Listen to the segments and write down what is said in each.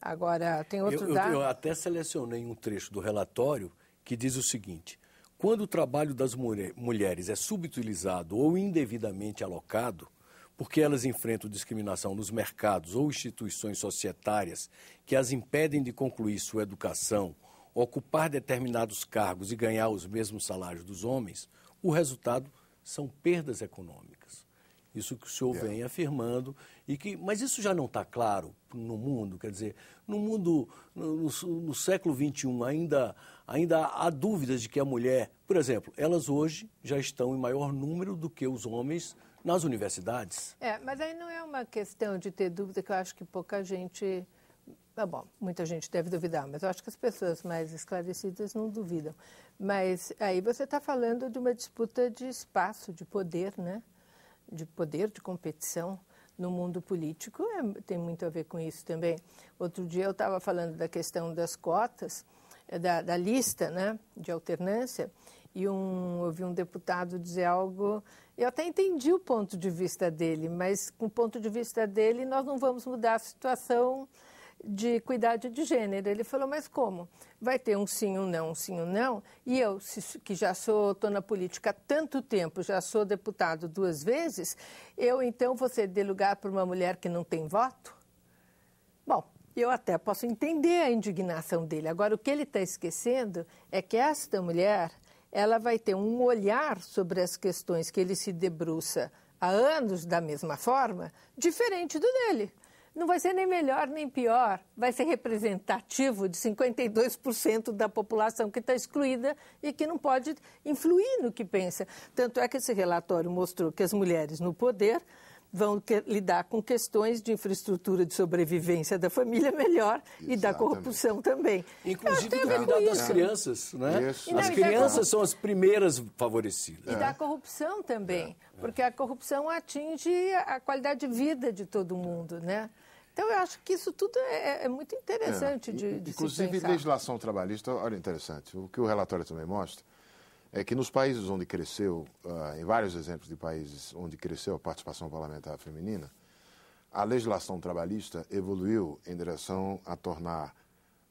Agora, tem outro dado... Eu até selecionei um trecho do relatório que diz o seguinte: quando o trabalho das mulheres é subutilizado ou indevidamente alocado, porque elas enfrentam discriminação nos mercados ou instituições societárias que as impedem de concluir sua educação, ocupar determinados cargos e ganhar os mesmos salários dos homens, o resultado são perdas econômicas. Isso que o senhor vem afirmando, mas isso já não está claro no mundo, quer dizer, no mundo, no século XXI, ainda há dúvidas de que a mulher, por exemplo, elas hoje já estão em maior número do que os homens nas universidades. Mas aí não é uma questão de ter dúvida, que eu acho que pouca gente... Bom, muita gente deve duvidar, mas eu acho que as pessoas mais esclarecidas não duvidam. Mas aí você está falando de uma disputa de espaço, de poder, né? De poder, de competição no mundo político, tem muito a ver com isso também. Outro dia eu estava falando da questão das cotas, da lista, né, de alternância, e eu ouvi um deputado dizer algo, eu até entendi o ponto de vista dele, mas com o ponto de vista dele nós não vamos mudar a situação de equidade de gênero. Ele falou, mas como? Vai ter um sim, um não, e eu, que já estou na política há tanto tempo, já sou deputado 2 vezes, eu então vou ceder lugar para uma mulher que não tem voto? Bom, eu até posso entender a indignação dele. Agora, o que ele está esquecendo é que esta mulher, ela vai ter um olhar sobre as questões que ele se debruça há anos da mesma forma, diferente do dele. Não vai ser nem melhor nem pior, vai ser representativo de 52% da população que está excluída e que não pode influir no que pensa. Tanto é que esse relatório mostrou que as mulheres no poder vão lidar com questões de infraestrutura de sobrevivência da família melhor. Exatamente. E da corrupção também. Inclusive do cuidado das crianças, né? As crianças são as primeiras favorecidas. E da corrupção também, porque a corrupção atinge a qualidade de vida de todo mundo, né? Então, eu acho que isso tudo é muito interessante de se pensar. Inclusive, legislação trabalhista, olha, interessante. O que o relatório também mostra é que nos países onde cresceu, em vários exemplos de países onde cresceu a participação parlamentar feminina, a legislação trabalhista evoluiu em direção a tornar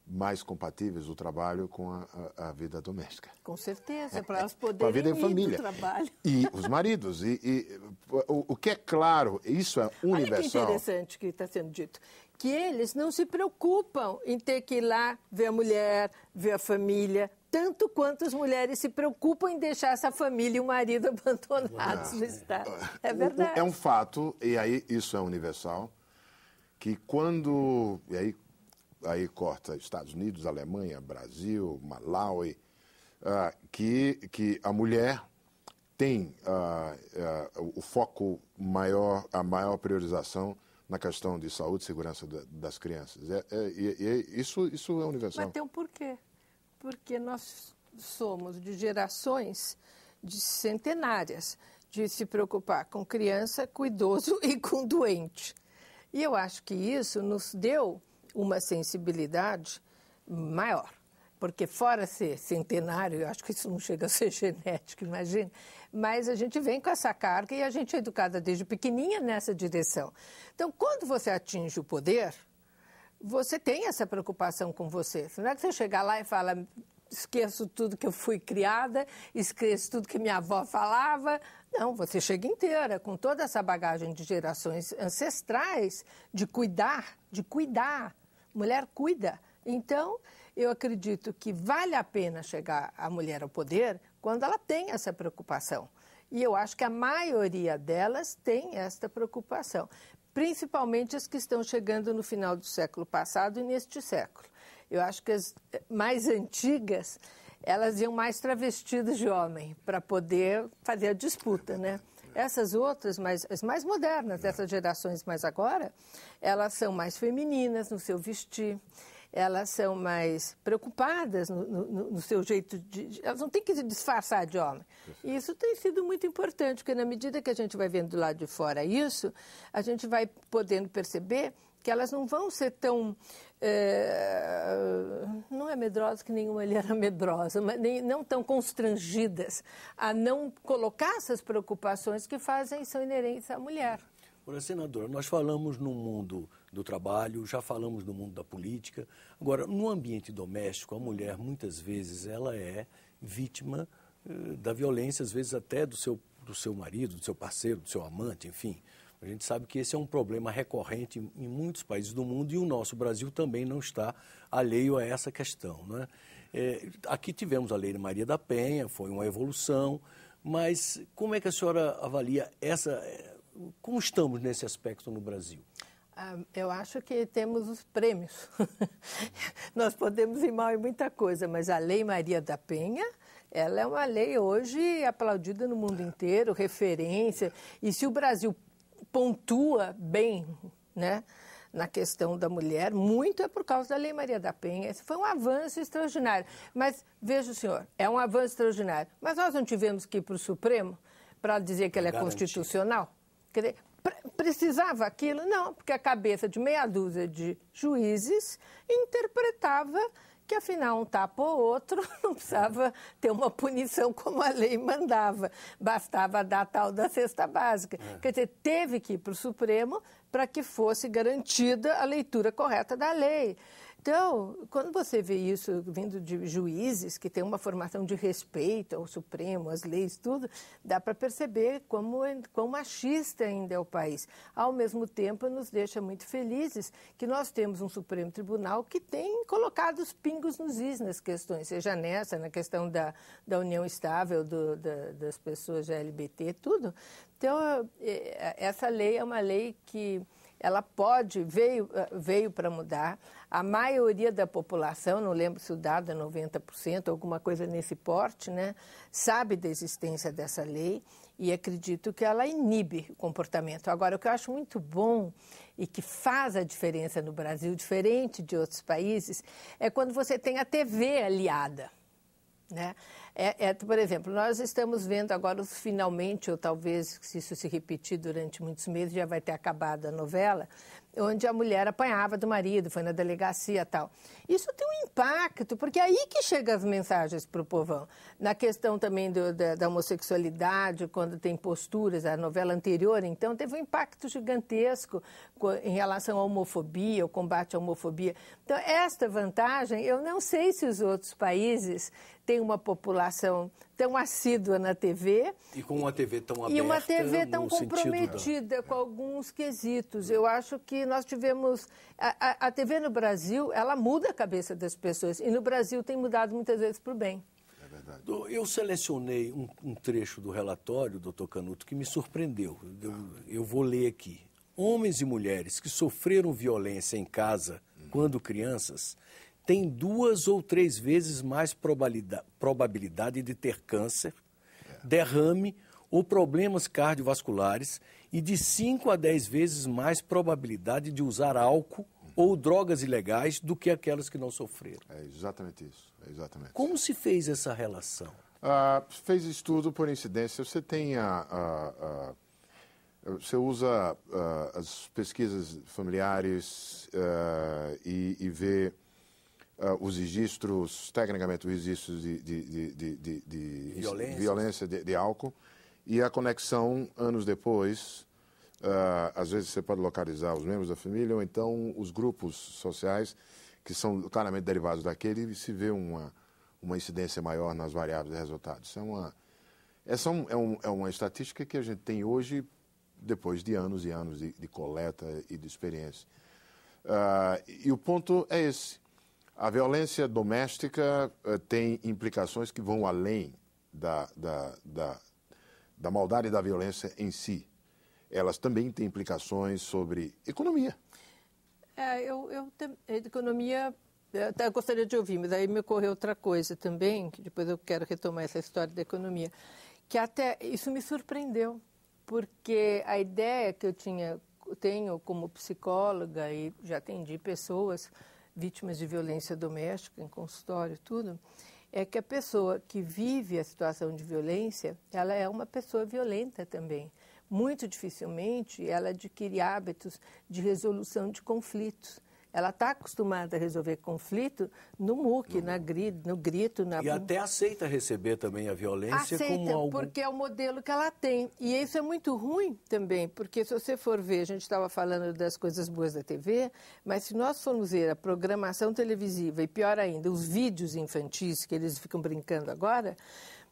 mais compatíveis o trabalho com a vida doméstica. Com certeza, para elas poderem vida em família. Ir para o trabalho. E os maridos. O que é claro, isso é universal. Olha que interessante que está sendo dito. Que eles não se preocupam em ter que ir lá ver a mulher, ver a família, tanto quanto as mulheres se preocupam em deixar essa família e o marido abandonados no Estado. É verdade. É um fato, e aí isso é universal, que quando... Aí corta Estados Unidos, Alemanha, Brasil, Malawi, que a mulher tem o foco maior, a maior priorização na questão de saúde e segurança das crianças. Isso é universal. Mas tem um porquê. Porque nós somos de gerações de centenárias de se preocupar com criança, com idoso e com doente. E eu acho que isso nos deu uma sensibilidade maior, porque fora ser centenário, eu acho que isso não chega a ser genético, imagina, mas a gente vem com essa carga e a gente é educada desde pequenininha nessa direção. Então, quando você atinge o poder, você tem essa preocupação com você. Não é que você chegar lá e fala, esqueço tudo que eu fui criada, esqueço tudo que minha avó falava. Não, você chega inteira, com toda essa bagagem de gerações ancestrais, de cuidar. Mulher cuida. Então, eu acredito que vale a pena chegar a mulher ao poder quando ela tem essa preocupação. E eu acho que a maioria delas tem esta preocupação, principalmente as que estão chegando no final do século passado e neste século. Eu acho que as mais antigas, elas iam mais travestidas de homem para poder fazer a disputa, né? Essas outras, as mais modernas, dessas gerações mais agora, elas são mais femininas no seu vestir, elas são mais preocupadas no seu jeito de... Elas não têm que se disfarçar de homem. E isso tem sido muito importante, porque na medida que a gente vai vendo do lado de fora isso, a gente vai podendo perceber que elas não vão ser tão... não é medrosa, que nenhuma ali era medrosa, mas não tão constrangidas a não colocar essas preocupações que são inerentes à mulher. Senadora, nós falamos num mundo do trabalho, já falamos do mundo da política. Agora, no ambiente doméstico, a mulher, muitas vezes, ela é vítima da violência, às vezes até do seu marido, do seu parceiro, do seu amante, enfim. A gente sabe que esse é um problema recorrente em muitos países do mundo e o nosso Brasil também não está alheio a essa questão, né? Aqui tivemos a Lei Maria da Penha, foi uma evolução, mas como é que a senhora avalia como estamos nesse aspecto no Brasil? Eu acho que temos os prêmios. Nós podemos ir mal em muita coisa, mas a Lei Maria da Penha, ela é uma lei hoje aplaudida no mundo inteiro, referência. E se o Brasil pontua bem, né, na questão da mulher, muito é por causa da Lei Maria da Penha. Esse foi um avanço extraordinário. Mas, veja o senhor, é um avanço extraordinário. Mas nós não tivemos que ir para o Supremo para dizer que ela é constitucional? Quer dizer, precisava aquilo? Não, porque a cabeça de meia dúzia de juízes interpretava que, afinal, um tapa ou outro não precisava ter uma punição como a lei mandava. Bastava dar a tal da cesta básica. Quer dizer, teve que ir para o Supremo para que fosse garantida a leitura correta da lei. Então, quando você vê isso vindo de juízes que têm uma formação de respeito ao Supremo, às leis, tudo, dá para perceber quão machista ainda é o país. Ao mesmo tempo, nos deixa muito felizes que nós temos um Supremo Tribunal que tem colocado os pingos nos is nas questões, seja na questão da união estável das pessoas LGBT, tudo. Então, essa lei é uma lei que ela veio para mudar. A maioria da população, não lembro se o dado é 90%, alguma coisa nesse porte, né, sabe da existência dessa lei e acredito que ela inibe o comportamento. Agora, o que eu acho muito bom e que faz a diferença no Brasil, diferente de outros países, é quando você tem a TV aliada, né? Por exemplo, nós estamos vendo agora finalmente, ou talvez se isso se repetir durante muitos meses, já vai ter acabado a novela, onde a mulher apanhava do marido, foi na delegacia e tal. Isso tem um impacto, porque é aí que chegam as mensagens para o povão. Na questão também da homossexualidade, quando tem posturas, a novela anterior, então, teve um impacto gigantesco em relação à homofobia, o combate à homofobia. Então, esta vantagem, eu não sei se os outros países têm uma população tão assídua na TV. E com uma TV tão aberta. E uma TV tão comprometida com alguns quesitos. Eu acho que nós tivemos... A TV no Brasil, ela muda a cabeça das pessoas. E no Brasil tem mudado muitas vezes para o bem. É verdade. Eu selecionei um trecho do relatório, doutor Canuto, que me surpreendeu. Eu vou ler aqui. Homens e mulheres que sofreram violência em casa quando crianças têm 2 ou 3 vezes mais probabilidade de ter câncer, derrame ou problemas cardiovasculares e de 5 a 10 vezes mais probabilidade de usar álcool ou drogas ilegais do que aquelas que não sofreram. É exatamente isso. É exatamente. Como se fez essa relação? Fez estudo por incidência. Você tem você usa as pesquisas familiares e vê os registros, tecnicamente os registros de violência de álcool e a conexão anos depois. Às vezes você pode localizar os membros da família ou então os grupos sociais que são claramente derivados daquele e se vê uma incidência maior nas variáveis de resultados. Essa é uma estatística que a gente tem hoje depois de anos e anos de coleta e de experiência. E o ponto é esse. A violência doméstica tem implicações que vão além da maldade da violência em si. Elas também têm implicações sobre economia. Economia, eu até gostaria de ouvir, mas aí me ocorreu outra coisa também, que depois eu quero retomar essa história da economia, que até isso me surpreendeu, porque a ideia que eu tenho como psicóloga e já atendi pessoas vítimas de violência doméstica em consultório e tudo, é que a pessoa que vive a situação de violência, ela é uma pessoa violenta também. Muito dificilmente ela adquire hábitos de resolução de conflitos. Ela está acostumada a resolver conflito no muque, no grito. E até aceita receber também a violência aceita, como algo... porque é o modelo que ela tem. E isso é muito ruim também, porque se você for ver, a gente estava falando das coisas boas da TV, mas se nós formos ver a programação televisiva, e pior ainda, os vídeos infantis que eles ficam brincando agora,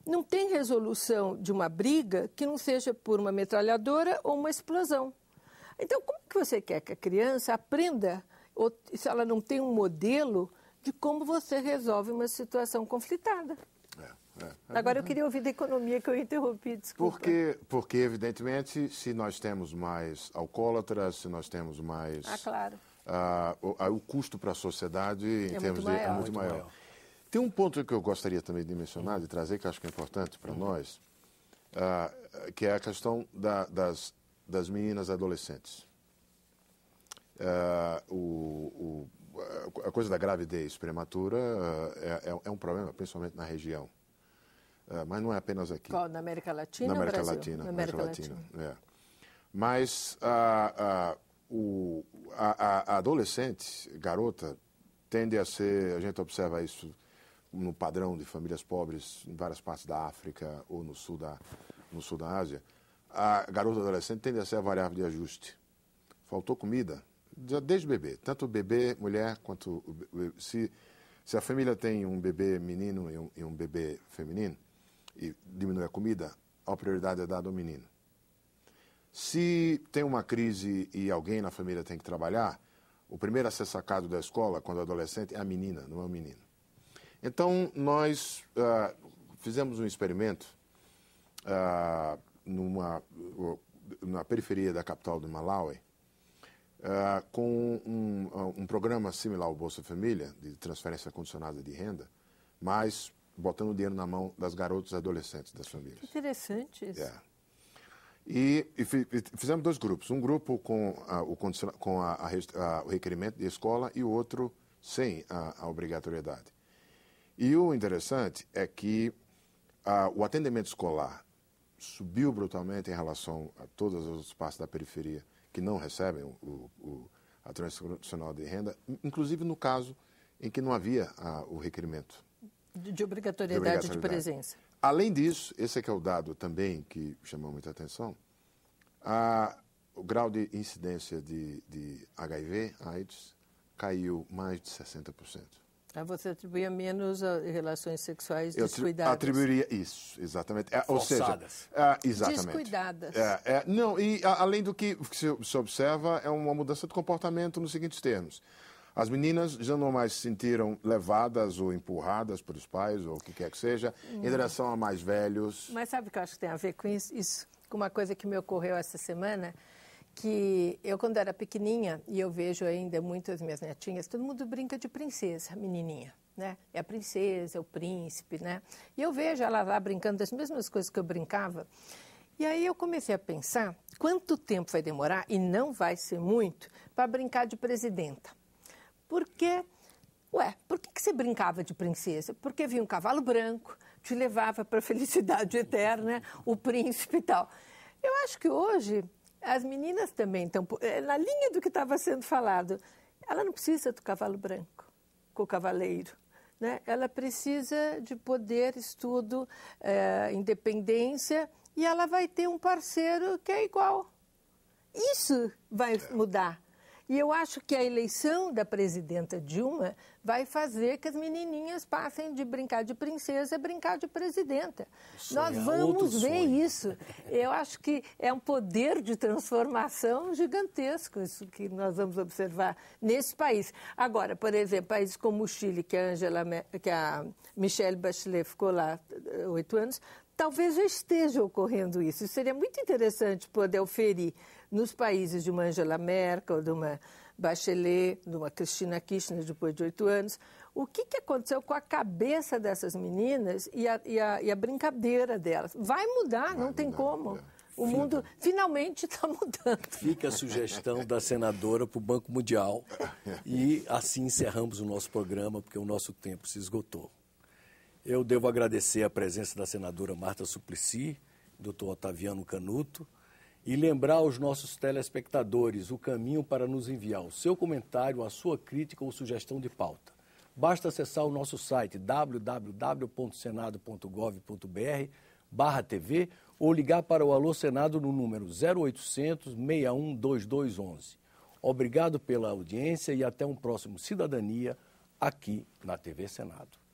não tem resolução de uma briga que não seja por uma metralhadora ou uma explosão. Então, como que você quer que a criança aprenda, ou, se ela não tem um modelo, de como você resolve uma situação conflitada? Agora, eu queria ouvir da economia, que eu interrompi, desculpa. Porque, evidentemente, se nós temos mais alcoólatras, se nós temos mais... claro. O custo para a sociedade em termos de... É muito maior. Tem um ponto que eu gostaria também de mencionar, de trazer, que acho que é importante para nós, que é a questão das meninas adolescentes. A coisa da gravidez prematura é um problema, principalmente na região. Mas não é apenas aqui. Qual? Na América Latina ou Brasil? Na América Latina. Mas a adolescente, garota, tende a ser, a gente observa isso no padrão de famílias pobres em várias partes da África ou no sul da Ásia, a garota adolescente tende a ser a variável de ajuste. Faltou comida, desde bebê, tanto bebê, mulher, quanto... Se a família tem um bebê menino e um bebê feminino, e diminui a comida, a prioridade é dada ao menino. Se tem uma crise e alguém na família tem que trabalhar, o primeiro a ser sacado da escola, quando é adolescente, é a menina, não é o menino. Então, nós fizemos um experimento na periferia da capital do Malawi, com um programa similar ao Bolsa Família, de transferência condicionada de renda, mas botando o dinheiro na mão das garotas e adolescentes das famílias. Interessante isso. E fizemos dois grupos. Um grupo com o requerimento de escola e o outro sem a obrigatoriedade. E o interessante é que o atendimento escolar subiu brutalmente em relação a todas as partes da periferia que não recebem a transferência condicional de renda, inclusive no caso em que não havia o requerimento. De obrigatoriedade de presença. Além disso, esse aqui é o dado também que chamou muita atenção, o grau de incidência de HIV, AIDS, caiu mais de 60%. Você atribuía menos a relações sexuais descuidadas. Eu atribuiria isso, exatamente. Forçadas. Exatamente. Descuidadas. Não, e além do que se observa, é uma mudança de comportamento nos seguintes termos. As meninas já não mais se sentiram levadas ou empurradas pelos pais, ou o que quer que seja, em direção a mais velhos. Mas sabe o que eu acho que tem a ver com isso? Com uma coisa que me ocorreu essa semana, que eu, quando era pequenininha, e eu vejo ainda muitas minhas netinhas, todo mundo brinca de princesa, menininha, né? É a princesa, é o príncipe, né? E eu vejo ela lá brincando das mesmas coisas que eu brincava. E aí eu comecei a pensar quanto tempo vai demorar, e não vai ser muito, para brincar de presidenta. Porque, por que você brincava de princesa? Porque vinha um cavalo branco, te levava para a felicidade eterna, o príncipe e tal. Eu acho que hoje as meninas também estão na linha do que estava sendo falado. Ela não precisa do cavalo branco, com o cavaleiro, né? Ela precisa de poder, estudo, independência, e ela vai ter um parceiro que é igual. Isso vai mudar. E eu acho que a eleição da presidenta Dilma vai fazer que as menininhas passem de brincar de princesa a brincar de presidenta. Nós vamos ver isso. Eu acho que é um poder de transformação gigantesco isso que nós vamos observar nesse país. Agora, por exemplo, países como o Chile, que a Michelle Bachelet ficou lá 8 anos, talvez já esteja ocorrendo isso. Isso seria muito interessante poder oferir nos países de uma Angela Merkel, de uma Bachelet, de uma Cristina Kirchner depois de 8 anos, o que aconteceu com a cabeça dessas meninas e a brincadeira delas. Vai mudar, não tem como. O mundo finalmente está mudando. Fica a sugestão da senadora para o Banco Mundial e assim encerramos o nosso programa, porque o nosso tempo se esgotou. Eu devo agradecer a presença da senadora Marta Suplicy, doutor Otaviano Canuto, E lembrar aos nossos telespectadores o caminho para nos enviar o seu comentário, a sua crítica ou sugestão de pauta. Basta acessar o nosso site www.senado.gov.br/TV ou ligar para o Alô Senado no número 0800 61 2211. Obrigado pela audiência e até um próximo Cidadania aqui na TV Senado.